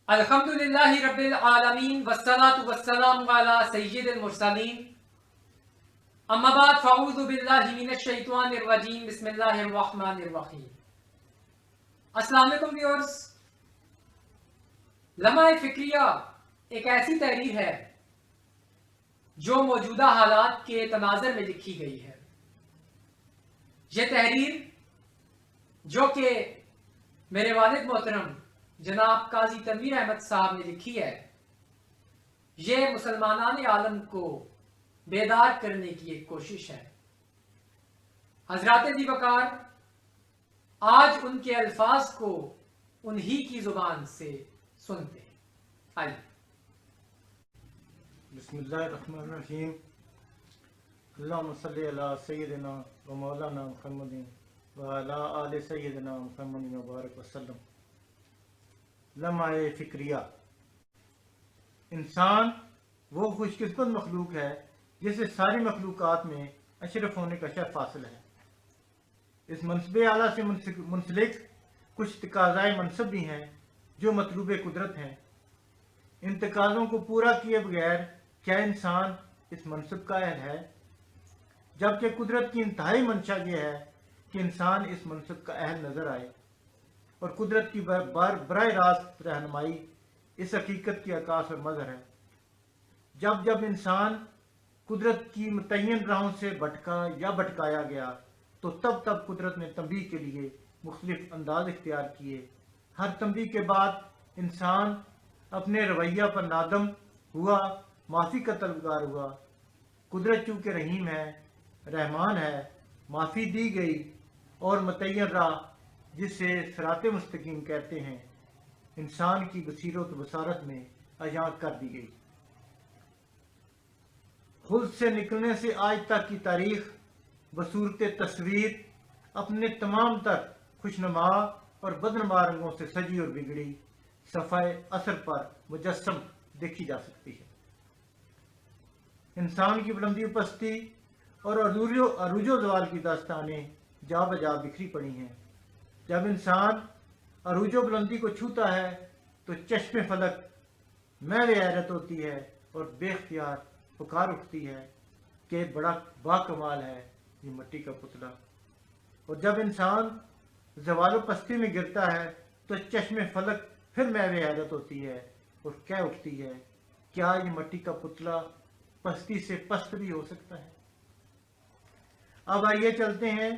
الحمدللہ رب العالمین والصلاة والسلام علی سید المرسلین اما بعد فاعوذ باللہ من الشیطان الرجیم بسم اللہ الرحمن الرحیم۔ السلام علیکم ویورز، لمحہ فکریہ ایک ایسی تحریر ہے جو موجودہ حالات کے تناظر میں لکھی گئی ہے۔ یہ تحریر جو کہ میرے والد محترم جناب قاضی تنویر احمد صاحب نے لکھی ہے، یہ مسلمانان عالم کو بیدار کرنے کی ایک کوشش ہے۔ حضرات ذی وقار آج ان کے الفاظ کو انہی کی زبان سے سنتے ہیں۔ آئیے۔ بسم اللہ الرحمن الرحیم۔ اللہم صلی علی سیدنا و مولانا محمد و علی آل سیدنا محمد مبارک وسلم۔ لمحہ فکریہ۔ انسان وہ خوش قسمت مخلوق ہے جسے ساری مخلوقات میں اشرف ہونے کا شرف حاصل ہے۔ اس منصب اعلیٰ سے منسلک کچھ تقاضائے منصب بھی ہیں جو مطلوب قدرت ہیں۔ ان تقاضوں کو پورا کیے بغیر کیا انسان اس منصب کا اہل ہے؟ جبکہ قدرت کی انتہائی منشا یہ ہے کہ انسان اس منصب کا اہل نظر آئے، اور قدرت کی براہ راست رہنمائی اس حقیقت کی عکاس اور مظہر ہے۔ جب جب انسان قدرت کی متعین راہوں سے بھٹکا یا بھٹکایا گیا تو تب تب قدرت نے تنبیہ کے لیے مختلف انداز اختیار کیے۔ ہر تنبیہ کے بعد انسان اپنے رویہ پر نادم ہوا، معافی کا طلبگار ہوا۔ قدرت چونکہ رحیم ہے، رحمان ہے، معافی دی گئی اور متعین راہ جسے صراط مستقیم کہتے ہیں انسان کی بصیرت و بصارت میں عیاں کر دی گئی۔ خود سے نکلنے سے آج تک کی تاریخ بصورت تصویر اپنے تمام تر خوشنما اور بدنما رنگوں سے سجی اور بگڑی صفحہ اثر پر مجسم دیکھی جا سکتی ہے۔ انسان کی بلندی و پستی اور عروج و زوال کی داستانیں جا بجا بکھری پڑی ہیں۔ جب انسان عروج و بلندی کو چھوتا ہے تو چشم فلک میں حیرت ہوتی ہے اور بے اختیار پکار اٹھتی ہے کہ بڑا باکمال ہے یہ مٹی کا پتلا۔ اور جب انسان زوال و پستی میں گرتا ہے تو چشم فلک پھر میں حیرت ہوتی ہے اور کہہ اٹھتی ہے کیا یہ مٹی کا پتلا پستی سے پست بھی ہو سکتا ہے؟ اب آئیے چلتے ہیں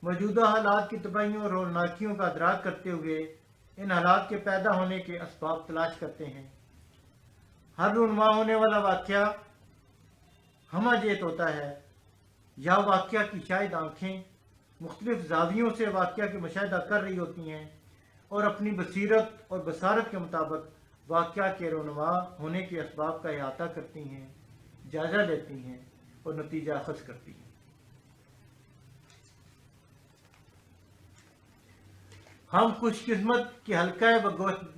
موجودہ حالات کی تباہیوں اور ہولناکیوں کا ادراک کرتے ہوئے ان حالات کے پیدا ہونے کے اسباب تلاش کرتے ہیں۔ ہر رونما ہونے والا واقعہ ہمہ جیت ہوتا ہے، یا واقعہ کی شاہد آنکھیں مختلف زاویوں سے واقعہ کے مشاہدہ کر رہی ہوتی ہیں اور اپنی بصیرت اور بصارت کے مطابق واقعہ کے رونما ہونے کے اسباب کا احاطہ کرتی ہیں، جائزہ لیتی ہیں اور نتیجہ اخذ کرتی ہیں۔ ہم خوش قسمت کہ حلقہ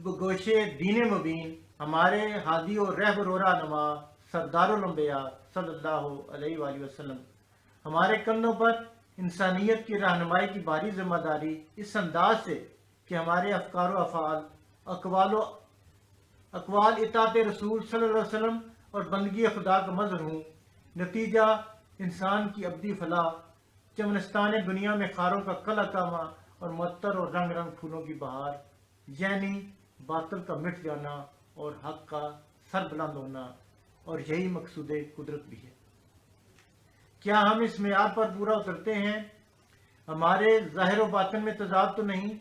بگوش دین مبین ہمارے ہادی و رہبر و رہنما سردار الانبیاء صلی اللہ علیہ وآلہ وسلم ہمارے کندھوں پر انسانیت کی رہنمائی کی بھاری ذمہ داری اس انداز سے کہ ہمارے افکار و افعال، اقوال اطاعت رسول صلی اللہ علیہ وسلم اور بندگی خدا کا مظہر ہوں۔ نتیجہ انسان کی ابدی فلاح، چمنستان دنیا میں خاروں کا کلا کامہ اور معطر اور رنگ رنگ پھولوں کی بہار، یعنی باطل کا مٹ جانا اور حق کا سر بلند ہونا، اور یہی مقصود قدرت بھی ہے۔ کیا ہم اس معیار پر پورا اترتے ہیں؟ ہمارے ظاہر و باطن میں تضاد تو نہیں؟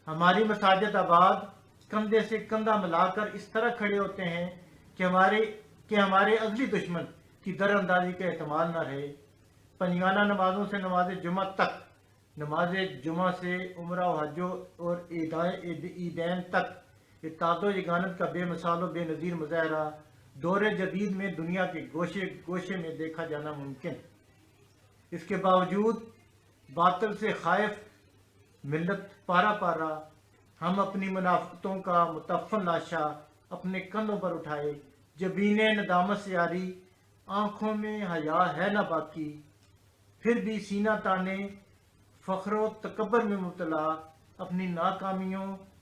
ہماری مساجد آباد کندھے سے کندھا ملا کر اس طرح کھڑے ہوتے ہیں کہ ہمارے ازلی دشمن کی در اندازی کا احتمال نہ رہے۔ پنجگانہ نمازوں سے نماز جمعہ تک، نماز جمعہ سے عمرہ و حج اور عیدین تک اتحاد و یگانت کا بے مثال و بے نظیر مظاہرہ دور جدید میں دنیا کے گوشے گوشے میں دیکھا جانا ممکن۔ اس کے باوجود باطل سے خائف ملت پارا پارا ہم اپنی منافقتوں کا متفن لاشا اپنے کندھوں پر اٹھائے، جبین ندامت سے آری، آنکھوں میں حیا ہے نہ باقی، پھر بھی سینہ تانے فخر و تکبر میں مبتلا، اپنی ناکامیوں